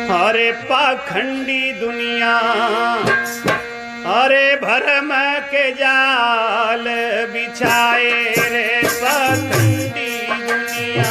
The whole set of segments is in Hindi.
अरे पाखंडी दुनिया, अरे भरम के जाल बिछाए रे पाखंडी दुनिया।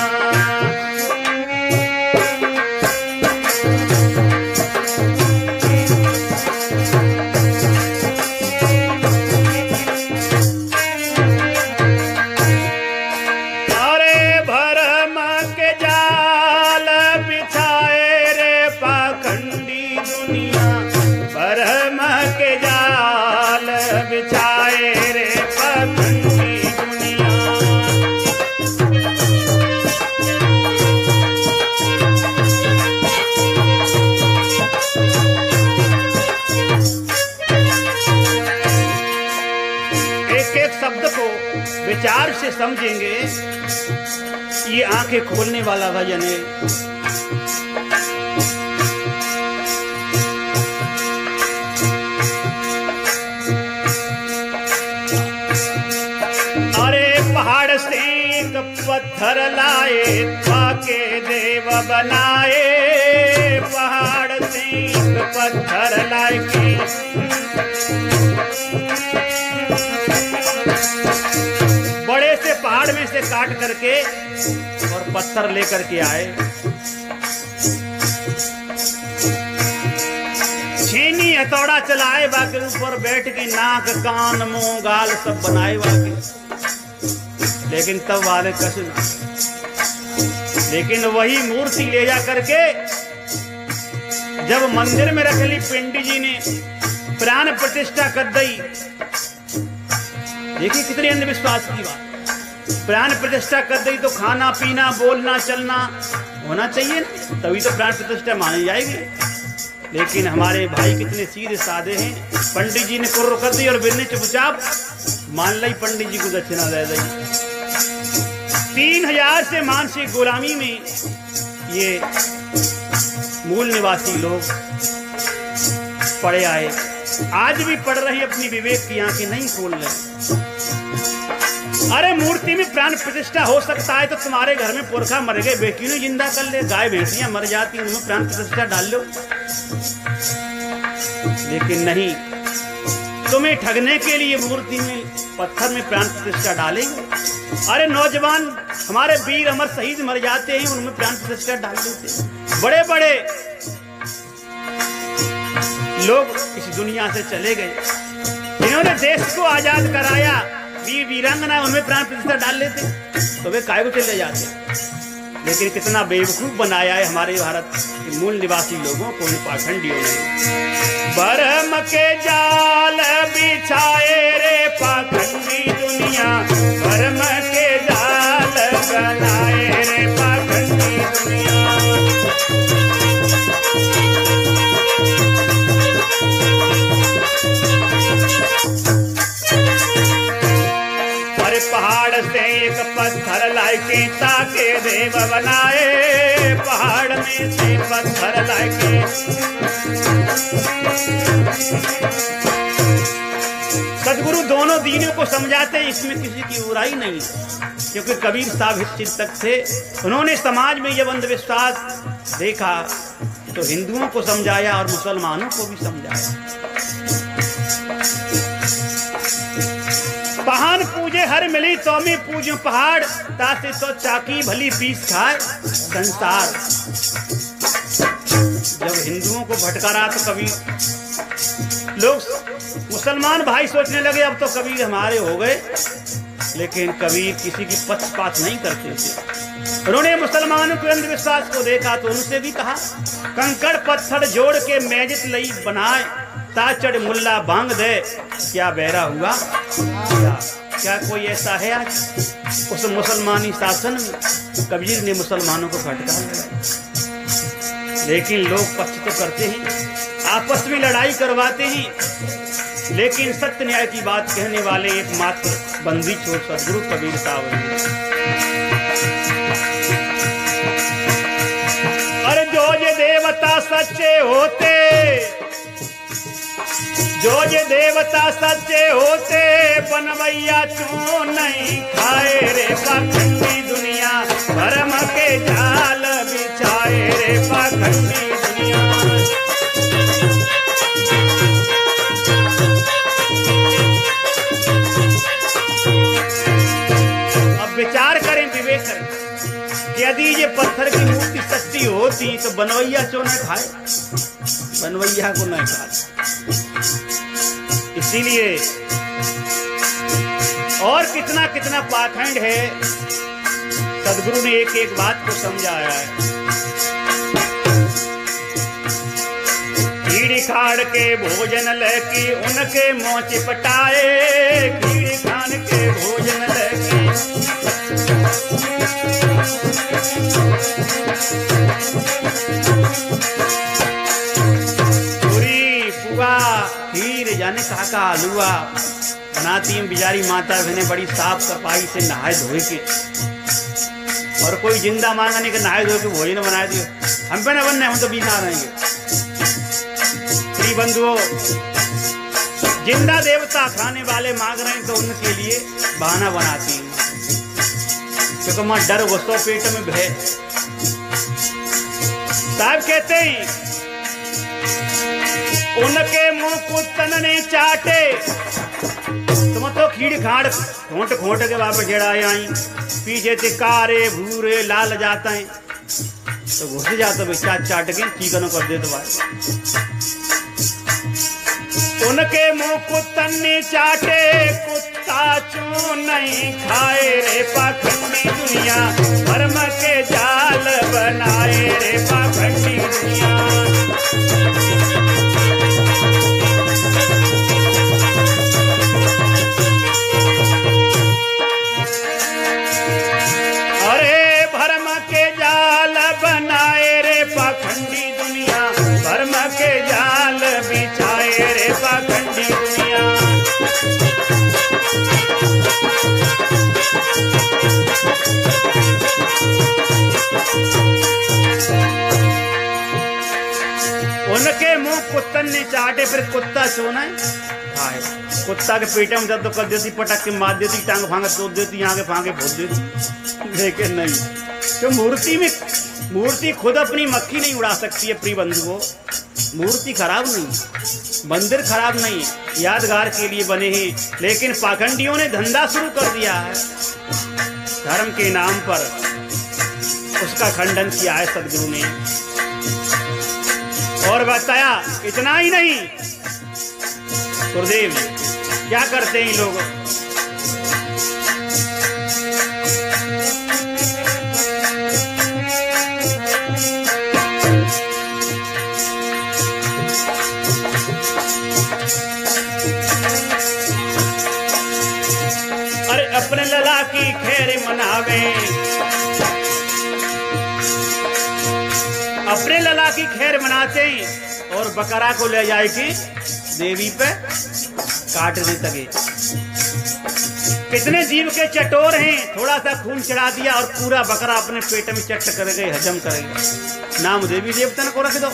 विचार से समझेंगे, ये आंखें खोलने वाला भजन है। अरे पहाड़ से एक पत्थर लाए, पाके देव बनाए। पहाड़ से एक पत्थर लाए के बड़े से पहाड़ में से काट करके और पत्थर लेकर के आए। छेनी हथौड़ा चलाए, बाकी ऊपर बैठ के नाक कान मुंह गाल सब बनाए बाकी। लेकिन तब वाले कष्ट ना, लेकिन वही मूर्ति ले जा करके जब मंदिर में रख ली, पंडित जी ने प्राण प्रतिष्ठा कर दी। देखिए कितनी अंधविश्वास की बात। प्राण प्रतिष्ठा कर दी तो खाना पीना बोलना चलना होना चाहिए ना, तभी तो प्राण प्रतिष्ठा मानी जाएगी। लेकिन हमारे भाई कितने सीधे साधे हैं। पंडित जी ने कुर्र कर दी और बिन्ने चुपचाप मान ली, पंडित जी को दक्षिणा दे दी। 3000 से मानसिक गुलामी में ये मूल निवासी लोग पड़े आए, आज भी पढ़ रहे, अपनी विवेक की आंखें नहीं खोल रहे। अरे मूर्ति में प्राण प्रतिष्ठा हो सकता है तो तुम्हारे घर में पुरखा मर गए, बेटी ने जिंदा कर ले। गाय भैंसियां मर जाती, उनमें प्राण प्रतिष्ठा डाल लो। लेकिन नहीं, तुम्हें ठगने के लिए मूर्ति में पत्थर में प्राण प्रतिष्ठा डालेंगे। अरे नौजवान हमारे वीर अमर शहीद मर जाते हैं, उनमें प्राण प्रतिष्ठा डाल देते। बड़े बड़े लोग इस दुनिया से चले गए, जिन्होंने देश को आजाद कराया, वीर वीरांगना, उनमें प्राण प्रतिष्ठा डाल लेते तो वे काय को चले जाते। लेकिन कितना बेवकूफ बनाया है हमारे भारत के मूल निवासी लोगों को, पाखंडियों ने। भरम के जाल बिछाए रे पाखंडी दुनिया, भरम के जाल बनाए रे पाखंडी दुनिया। पहाड़ से एक पत्थर लाके ताके देव बनाए। पहाड़ में से पत्थर लाके सदगुरु दोनों दीनों को समझाते, इसमें किसी की बुराई नहीं है। क्योंकि कबीर साहब चिंतक थे, उन्होंने समाज में जब अंधविश्वास देखा तो हिंदुओं को समझाया और मुसलमानों को भी समझाया। पहाड़ पूजे हर मिली तो मैं पूजू पहाड़, तासे तो चाकी भली पीस खाए संसार। जब हिंदुओं को भटकारा तो कबीर लोग मुसलमान भाई सोचने लगे अब तो कबीर हमारे हो गए। लेकिन कबीर किसी की पक्षपात नहीं करते थे। उन्होंने मुसलमानों के अंधविश्वास को देखा तो उनसे भी कहा, कंकड़ पत्थर जोड़ के मैजित लई बनाए, ताचड़ मुल्ला बांग दे, क्या बहरा हुआ? क्या कोई ऐसा है आज उस मुसलमानी शासन में? कबीर ने मुसलमानों को फटकार। लेकिन लोग पक्ष तो करते हैं, आपस में लड़ाई करवाते हैं, लेकिन सत्य न्याय की बात कहने वाले एकमात्र बंदी छोड़ सदगुरु कबीर साहब। अरे जो ये देवता सच्चे होते, जो ये देवता सच्चे होते, बनवैया क्यों नहीं खाए रे पाखंडी दुनिया, भरम के जाल बिछाए रे पाखंडी दुनिया। दुनिया। अब विचार करें, विवेक करें, यदि ये पत्थर की मूर्ति सच्ची होती तो बनवैया क्यों न खाए, बनवैया को न खाए। इसीलिए और कितना कितना पाखंड है, सदगुरु ने एक एक बात को समझाया है। कीड़ी खाड़ के भोजन लेके उनके मुंह चिपटाए, कीड़ी खाड़ के भोजन लेके। पूरी पुआ खीर जाने काका हलुआ बनाती हैं बिचारी माता बहने बड़ी साफ सफाई से नहाए धोए के, और कोई जिंदा मांगा नहीं कि नहाए धोए के भोजन बना दियो, हम पे न बनने, हम तो बीना रहेंगे। प्रिय बंधुओं, जिंदा देवता खाने वाले मांग रहे हैं तो उनके लिए बहाना बनाती हैं, क्योंकि मां डर घुसो पेट में भय। साहब कहते हैं उनके मुंह को तन ने चाटे, तुम तो खीड़ खाड़ खोट खोट के वापस जड़ाए आई, पीछे से कारे भूरे लाल जाता है तो घुस जाता भाई चाट चाट के चिकन कर दे तो उनके मुंह कुत्तन ने चाटे, कुत्ता चूं नहीं खाए रे पाखंडी दुनिया, धर्म के जाल बनाए रे पाखंडी दुनिया। अरे भरम के जाल बनाए रे पाखंडी दुनिया, भरम के जाल बिछाए रे पाखंडी दुनिया। उनके मुंह कुत्तन ने चाटे, फिर कुत्ता चोना है खाए। कुत्ता के पेटे में दर्द तो कर देती, पटक के मार देती, टांग फांगे तोड़ देती, आगे फांगे फोड़ देती, लेकिन नहीं। तो मूर्ति खुद अपनी मक्खी नहीं उड़ा सकती है। प्रिय बंधुओं, मूर्ति खराब नहीं, मंदिर खराब नहीं, यादगार के लिए बने हैं, लेकिन पाखंडियों ने धंधा शुरू कर दिया है धर्म के नाम पर, उसका खंडन किया है सदगुरु ने। और बताया इतना ही नहीं, गुरुदेव क्या करते हैं लोग, अरे अपने लला की खैर मनावे, अपने लला की खैर मनाते हैं और बकरा को ले जाए कि देवी पे काट दे तगे। कितने जीव के चटोर हैं, थोड़ा सा खून चढ़ा दिया और पूरा बकरा अपने पेट में चट करेंगे, हजम करेंगे। नाम देवी देवता को रख दो।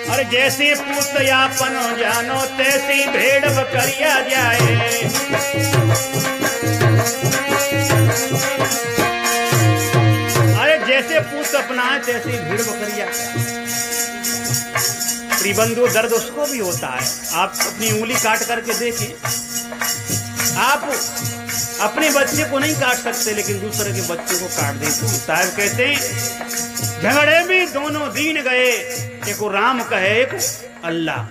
अरे जैसे पूत यापन जानो तैसी भेड़ बकरिया जाए, जैसे पूत अपना है तैसे भीड़ बकरिया। प्रिबंधु दर्द उसको भी होता है, आप अपनी उंगली काट करके देखें, आप अपने बच्चे को नहीं काट सकते लेकिन दूसरे के बच्चे को काट देते। साहब कहते हैं झगड़े में दोनों दीन गए, एक राम कहे एक अल्लाह,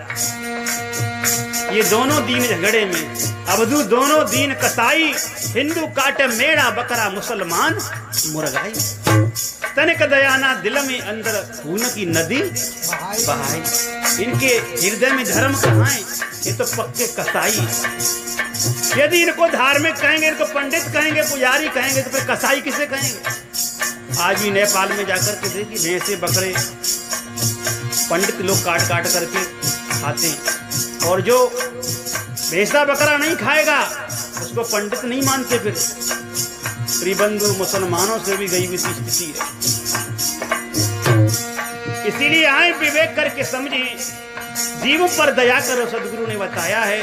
ये दोनों दीन झगड़े में। अबदू दोनों दीन कसाई, हिंदू काटे मेड़ा बकरा मुसलमान मुर्गाई। तनिक दयाना दिल में अंदर खून की नदी बहाई। इनके हृदय में धर्म कहाँ है, ये तो पक्के कसाई। यदि इनको धार्मिक कहेंगे, इनको पंडित कहेंगे, पुजारी कहेंगे, तो फिर कसाई किसे कहेंगे। आज भी नेपाल में जाकर के देखिए भैंसे बकरे पंडित लोग काट काट करके खाते हैं, और जो भैंसा बकरा नहीं खाएगा उसको पंडित नहीं मानते। फिर त्रिबंधु मुसलमानों से भी गई हुई स्थिति है। इसीलिए आए विवेक करके समझे, जीवों पर दया करो। सदगुरु ने बताया है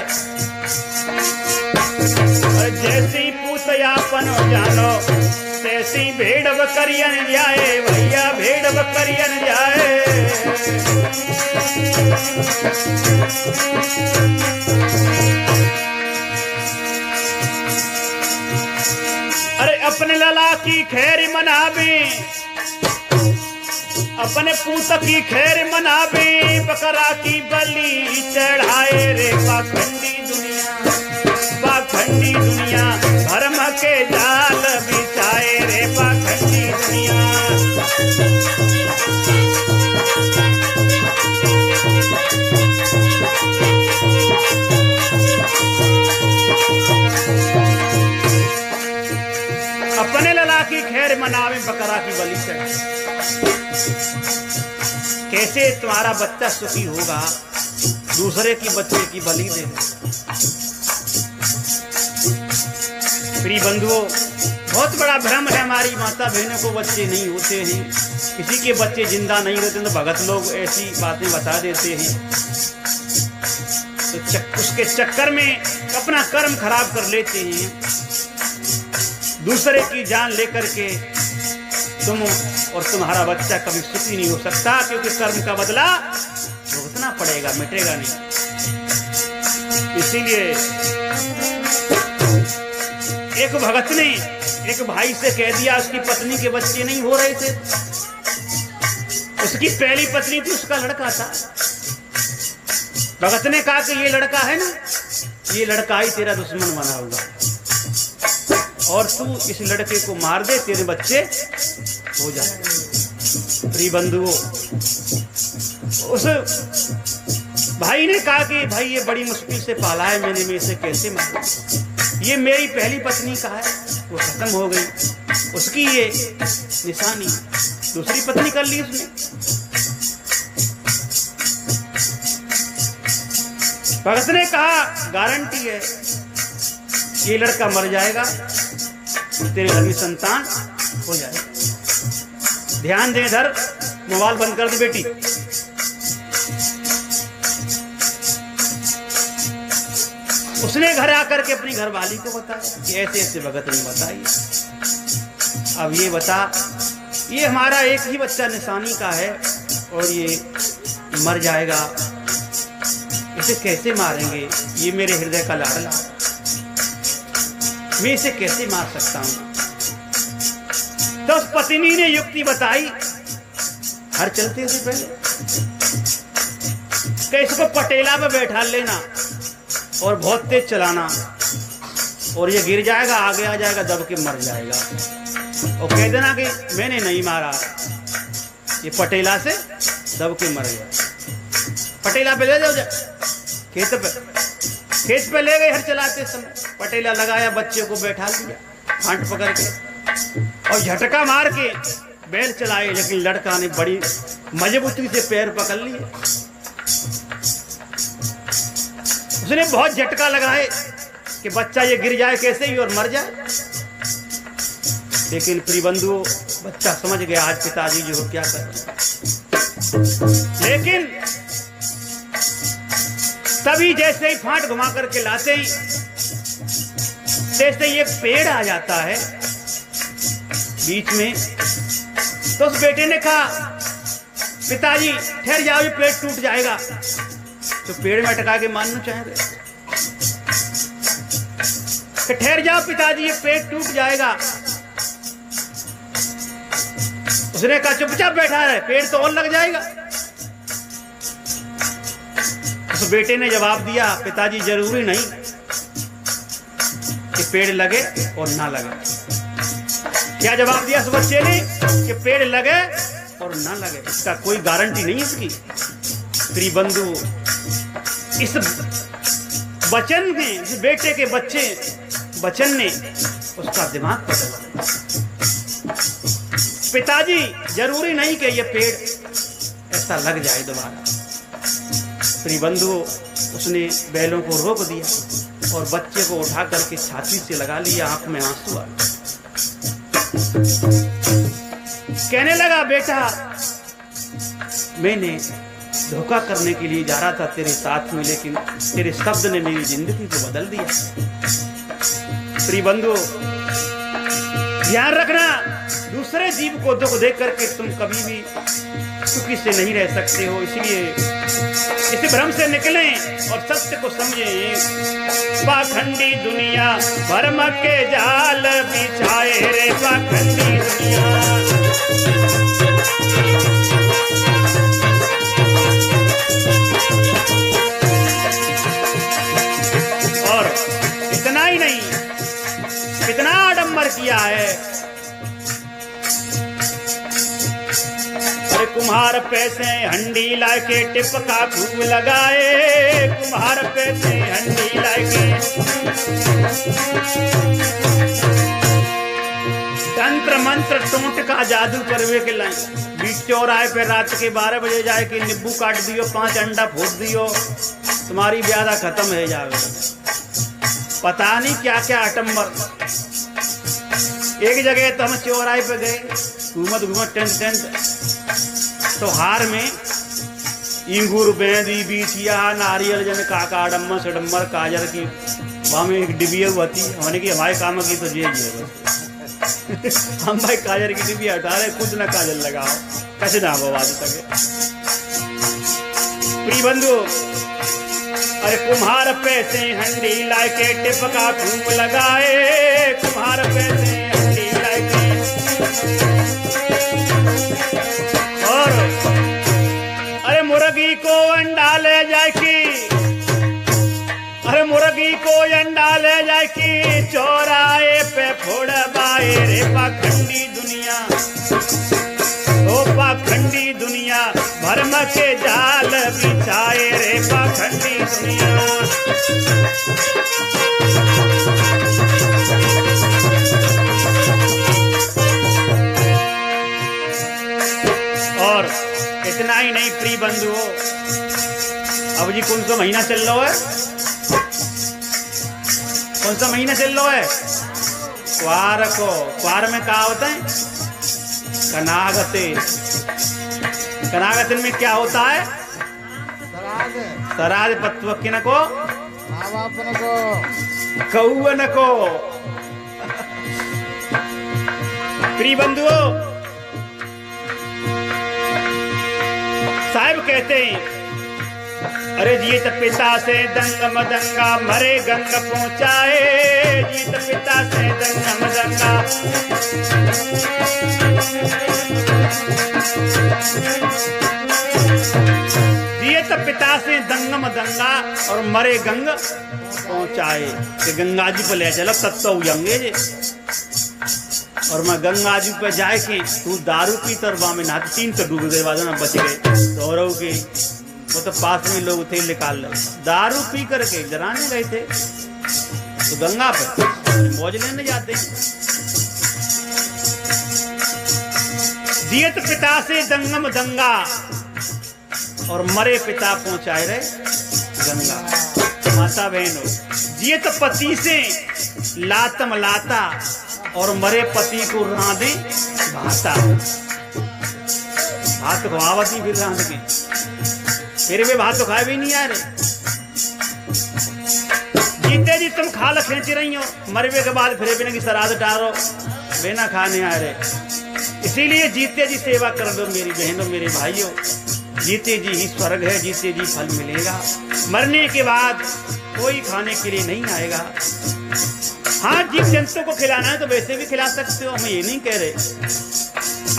जैसी पूत यापन जानो तैसी भेड़ बकरियन जाए भैया भेड़ बकरियन जाए। अरे अपने लला की खैर मनावे, अपने पूत की खैर मनावे, बकरा की बलि चढ़ाए रे पाखंडी दुनिया, पाखंडी दुनिया धर्म के जाल बिछाए रे पाखंडी दुनिया। अपने लला की खैर मनावे, बकरा की बलि चढ़ाए। कैसे तुम्हारा बच्चा सुखी होगा दूसरे की बच्चे की बलि दे। प्रिय बंधुओं, बहुत बड़ा भ्रम है हमारी माता बहनों को बच्चे नहीं होते हैं, किसी के बच्चे जिंदा नहीं होते तो भगत लोग ऐसी बातें बता देते हैं। तो उसके चक्कर में अपना कर्म खराब कर लेते हैं, दूसरे की जान लेकर के तुम और तुम्हारा बच्चा कभी सुखी नहीं हो सकता, क्योंकि कर्म का बदला भुगतना पड़ेगा, मिटेगा नहीं। इसीलिए एक भगत ने एक भाई से कह दिया, उसकी पत्नी के बच्चे नहीं हो रहे थे, उसकी पहली पत्नी थी, उसका लड़का था। भगत ने कहा कि ये लड़का है ना, ये लड़का ही तेरा दुश्मन बना होगा और तू इस लड़के को मार दे, तेरे बच्चे हो जाए। प्रिय बंधुओं, उस भाई ने कहा कि भाई ये बड़ी मुश्किल से पाला है मैंने, मैं इसे कैसे मारूं, ये मेरी पहली पत्नी का है, वो खत्म हो गई, उसकी ये निशानी, दूसरी पत्नी कर ली उसने। भगत ने कहा गारंटी है ये लड़का मर जाएगा, तेरे घर में संतान हो जाएगा। ध्यान दे, इधर मोबाइल बंद कर दे बेटी। उसने घर आकर के अपनी घरवाली को बताया कि ऐसे ऐसे भगत ने बताई। अब ये बता, ये हमारा एक ही बच्चा निशानी का है और ये मर जाएगा, इसे कैसे मारेंगे, ये मेरे हृदय का लाडला, मैं इसे कैसे मार सकता हूं। तो उस पत्नी ने युक्ति बताई, हर चलते से पहले कि इसको पटेला पे बैठा लेना और बहुत तेज चलाना, और ये गिर जाएगा, आगे आ जाएगा, दब के मर जाएगा, और कह देना कि मैंने नहीं मारा, ये पटेला से दब के मर गया। पटेला पे ले जाओ, खेत पे ले गए हर चलाते समय, पटेला लगाया, बच्चे को बैठा लिया हाथ पकड़ के और झटका मार के बैल चलाए, लेकिन लड़का ने बड़ी मजबूती से पैर पकड़ लिए। उसने बहुत झटका लगाए कि बच्चा ये गिर जाए कैसे ही और मर जाए, लेकिन प्रिय बंधुओं, बच्चा समझ गया आज पिताजी जो क्या कर रहे। लेकिन तभी जैसे ही फांट घुमा करके लाते ही जैसे ही एक पेड़ आ जाता है बीच में, तो उस बेटे ने कहा पिताजी ठहर जाओ, ये पेड़ टूट जाएगा। तो पेड़ में अटका के मारना चाह रहे, ठहर जाओ पिताजी, ये पेड़ टूट जाएगा। उसने कहा चुपचाप बैठा है, पेड़ तो और लग जाएगा। उस बेटे ने जवाब दिया, पिताजी जरूरी नहीं कि पेड़ लगे और ना लगे। क्या जवाब दिया उस बच्चे ने कि पेड़ लगे और ना लगे, इसका कोई गारंटी नहीं इसकी। प्रिय बंधु, इस वचन ने, इस बेटे के वचन ने उसका दिमाग बदला। पिताजी जरूरी नहीं कि ये पेड़ ऐसा लग जाए दोबारा। प्रिय बंधु, उसने बैलों को रोक दिया और बच्चे को उठा करके छाती से लगा लिया, आंख में आंसू आ। कहने लगा बेटा, मैंने धोखा करने के लिए जा रहा था तेरे साथ में, लेकिन तेरे शब्द ने मेरी जिंदगी को बदल दिया। प्रिय बंधु, ध्यान रखना, दूसरे जीव को दुख देख करके तुम कभी भी सुखी से नहीं रह सकते हो। इसलिए इस भ्रम से निकलें और सत्य को समझें। पाखंडी दुनिया भ्रम के जाल बिछाए रे, पाखंडी दुनिया। और इतना ही नहीं, कितना आडंबर किया है। अरे कुम्हार पैसे हंडी लाके टिपका खूब लगाए, कुम्हार पैसे हंडी लाके। तंत्र मंत्र टोंट का जादू करवे के लाइन, बीच चौराहे पे रात के 12 बजे जाए कि नींबू काट दियो, 5 अंडा फूट दियो, तुम्हारी ब्यादा खत्म है जावे। पता नहीं क्या क्या आटंबर। एक जगह तो हम चौराहे पे गए, घूमत टेंट तो हार में इंगूर बेंदी बीचिया नारियल जन काका डम्बर सडम्बर काजर की वहां में एक डिबिया होती। हमने की हमारे काम की तो ये बस हम भाई काजर की डिबिया हटा रहे, खुद ना काजल लगाओ, कैसे ना वो बात सके। प्रिय बंधु, अरे कुम्हार पैसे हंडी लाके टिपका खूब लगाए, कुम्हार पैसे हंडी लाके। और अरे मुर्गी को अंडा ले जाए की, अरे मुर्गी को अंडा ले जाए की, चौराहे पे फोड़ बाए रे, पाखंडी दुनिया। ओ पाखंडी दुनिया भ्रम के जाल बिछाए रे, पाखंडी दुनिया। और इतना ही नहीं प्रिय बंधुओं, अब जी कौन सा महीना चल रहा है? कौन सा महीना चल रहा है? क्वार को। क्वार में क्या होता है? कनागते। कनागतन में क्या होता है? सराज पत्व किन को, कौवन को। प्रिय बंधुओं, साहब कहते हैं, अरे जीत पिता से दंग मदंगा, मरे गंग पहुंचाए। जीत पिता से दंग मदंगा, जीत पिता से दंग मदंगा और मरे गंग पहुंचाए। कि गंगा जी पर ले चलो तब तो उयंगे जे। और मैं गंगा जी पे जाए के तू दारू पी तरवा में नहा, 3 तो डूब गए, बाद में बच गए। सौरव के वो तो पास में लोग थे, निकाल ले। दारू पी करके डराने गए थे तो गंगा पे मौज लेने जाते हैं। दियत पिता से दंगम दंगा और मरे पिता पहुंचाए रहे गंगा। माता बहनों, जियत पति से लातम लाता और मरे पति को रांधे भाता। भात खवावती फिर रांध के, फिर वे भात तो खाए भी नहीं आ रहे। जीते जी तुम खाल खींच रही हो, मरवे के बाद फिर बिना की सराध टारो, बिना खाने आ रहे। इसीलिए जीते जी सेवा कर दो मेरी बहनों मेरे भाइयों। जीते जी ही स्वर्ग है, जीते जी फल मिलेगा। मरने के बाद कोई खाने के लिए नहीं आएगा। हाँ, जीव जंतु को खिलाना है तो वैसे भी खिला सकते हो, हम ये नहीं कह रहे।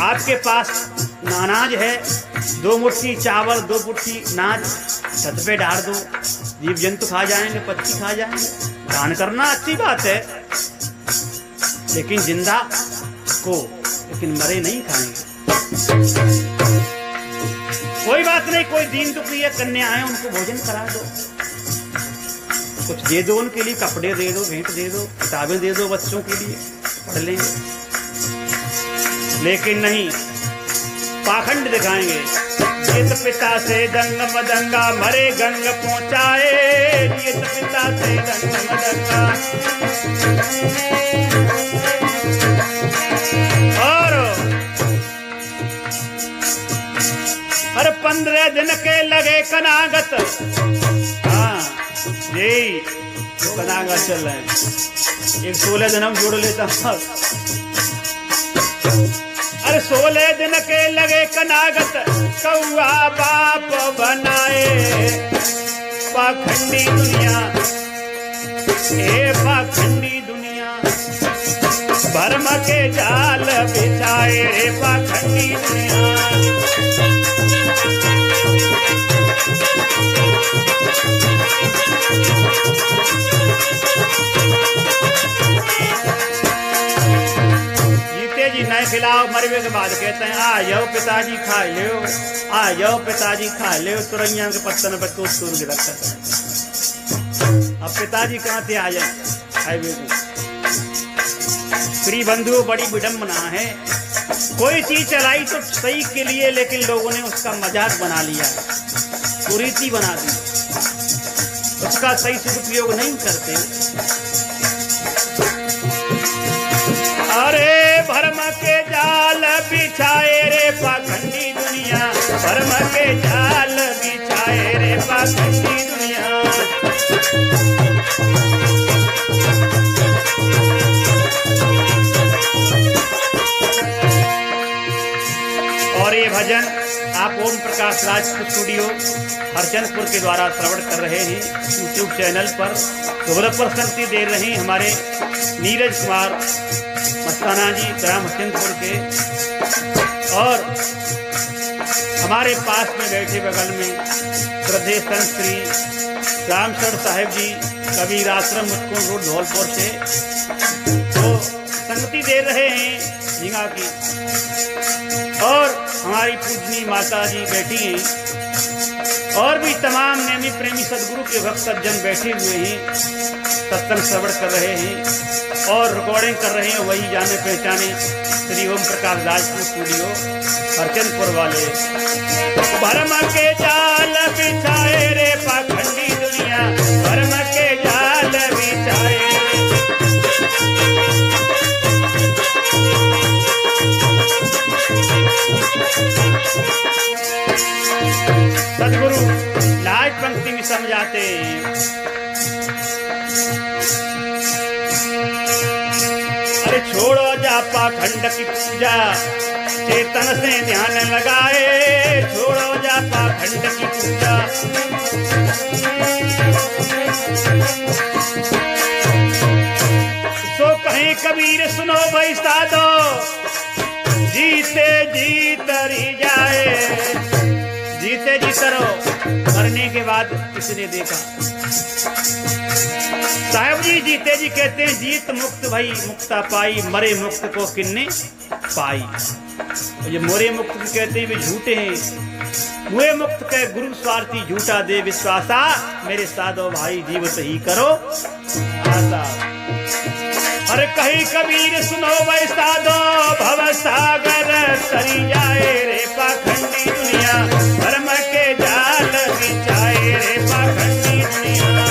आपके पास अनाज है, 2 मुट्ठी चावल 2 मुट्ठी अनाज छत पे डाल दो, जीव जंतु खा जाएंगे, पक्षी खा जाएंगे। दान करना अच्छी बात है, लेकिन जिंदा को, लेकिन मरे नहीं खाएंगे। कोई बात नहीं, कोई दीन दुखी है, कन्या है, उनको भोजन करा दो, कुछ दे दो उनके लिए, कपड़े दे दो, भेंट दे दो, किताबें दे दो बच्चों के लिए, पढ़ लेंगे। लेकिन नहीं, पाखंड दिखाएंगे। जित पिता से दंग मदंगा, मरे गंग पहुंचाए। जित पिता से दंग मदंगा। और अरे 15 दिन के लगे कनागत। हाँ जी, तो कनागत चल रहे हैं। एक 16 दिन हम जोड़ लेता हूँ, 16 दिन के लगे कनागत कौआ बाप बनाए। पाखंडी दुनिया, ए पाखंडी दुनिया, भरम के जाल बिछाए रे पाखंडी दुनिया। जीते जी नए खिलाओ, मरवे के बाद कहते हैं आ जाओ पिताजी खा लो, आ जाओ पिताजी खा लो। तुरैया के पत्तन पर तूर के रखता है। अब पिताजी कहाँ थे आ जाए हाईवे में। प्रिय बंधुओं, बड़ी विडंबना है। कोई चीज चलाई तो सही के लिए, लेकिन लोगों ने उसका मजाक बना लिया, कुरीति बना दी, उसका सही सदुपयोग नहीं करते। अरे भरम के जाल बिछाए रे पाखंडी दुनिया, भरम के जाल बिछाए रे पाखंडी दुनिया। और ये भजन आप ओम प्रकाश राज स्टूडियो हरचंदपुर के द्वारा श्रवण कर रहे हैं यूट्यूब चैनल पर। तो प्रस्तुति दे रहे हैं हमारे नीरज कुमार मस्ताना जी ग्राम हरचंदपुर के, और हमारे पास में बैठे बगल में श्रद्धेय संत श्री रामशरण साहेब जी कबीर आश्रम मुस्कुन रोड धौलपुर से तो संगति दे रहे हैं झींगा की। और हमारी पूजनी माता जी बैठी हैं, और भी तमाम नेमी प्रेमी सदगुरु के भक्त सज्जन बैठे हुए हैं, सत्संग श्रवण कर रहे हैं और रिकॉर्डिंग कर रहे हैं। वही जाने पहचाने श्री ओम प्रकाश राजपूत स्टूडियो हरचंदपुर वाले। भरम के जाल बिछाए रे पाखंडी दुनिया, भरम के जाल बिछाए। सदगुरु लाज पंक्ति में समझाते हैं, अरे छोड़ो जा पाखंड की पूजा, चेतन से ध्यान लगाए। छोड़ो जा पाखंड की पूजा, सो कहीं कबीर सुनो भाई साधो, जीते जी तरी जाए। जीते जी तरो, मरने के बाद किसने देखा। साहब जी जीते जी कहते हैं जीत मुक्त भई मुक्ता पाई, मरे मुक्त को किन्ने पाई। और ये मोरे मुक्त भी कहते हैं वे झूठे हैं। मुए मुक्त के गुरु स्वार्थी झूठा दे विश्वासा, मेरे साधो भाई जीवत ही करो आशा। अरे कहीं कबीर सुनो भाई साधो, भव सागर तरी जाए रे पाखंडी दुनिया, धर्म के जाल बिछाए रे पाखंडी दुनिया।